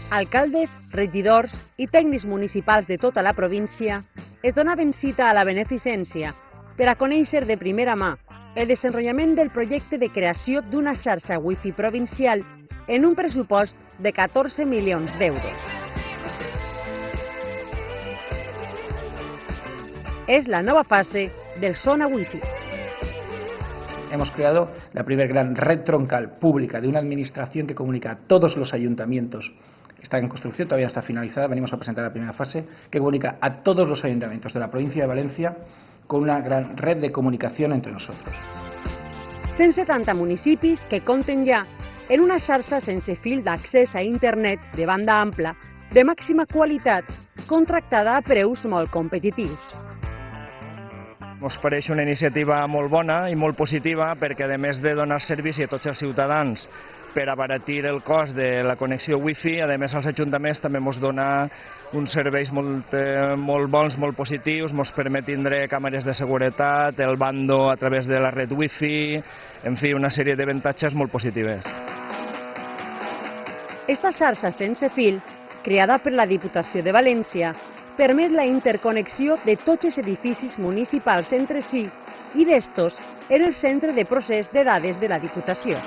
Alcaldes, regidors i tècnics municipals de tota la província es donaven cita a la beneficència per a conèixer de primera mà el desenvolupament del projecte de creació d'una xarxa wifi provincial en un pressupost de 14 milions d'euros. Es la nueva fase del Zona Wifi. Hemos creado la primera gran red troncal pública de una administración que comunica a todos los ayuntamientos. Está en construcción, todavía no está finalizada, venimos a presentar la primera fase, que comunica a todos los ayuntamientos de la provincia de Valencia con una gran red de comunicación entre nosotros. 170 municipis que compten ja en una xarxa sense fil d'accés a internet de banda ampla, de màxima qualitat, contractada a preus molt competitius. Ens pareix una iniciativa molt bona i molt positiva perquè, a més de donar servici a tots els ciutadans per abaratir el cost de la connexió wifi, a més als ajuntaments també ens dona uns serveis molt bons, molt positius, ens permet tindre càmeres de seguretat, el bando a través de la red wifi, en fi, una sèrie d'avantatges molt positives. Esta xarxa sense fil, creada per la Diputació de València, permet la interconnexió de tots els edificis municipals entre si i d'estos en el centre de procés de dades de la Diputació.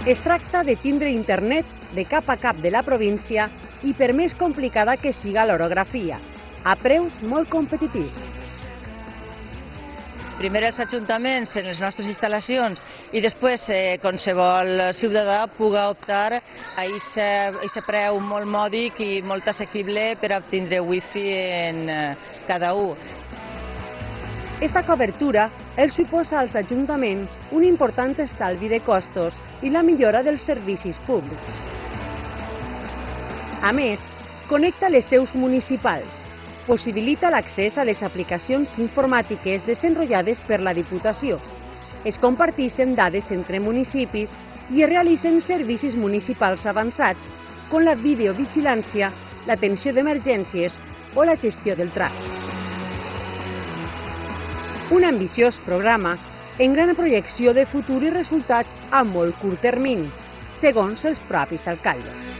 Es tracta de tindre internet de cap a cap de la província i, per més complicada que siga l'orografia, a preus molt competitius. Primer els ajuntaments en les nostres instal·lacions i després qualsevol ciutadà pugui optar a aquest preu molt mòdic i molt assequible per obtindre wifi en cada un. Esta cobertura els suposa als ajuntaments un important estalvi de costos i la millora dels servicis públics. A més, connecta les seus municipals, possibilita l'accés a les aplicacions informàtiques desenvolupades per la Diputació, es comparteixen dades entre municipis i es realitzen servicis municipals avançats com la videovigilància, l'atenció d'emergències o la gestió del tràfic. Un ambiciós programa en gran projecció de futur i resultats a molt curt termini, segons els propis alcaldes.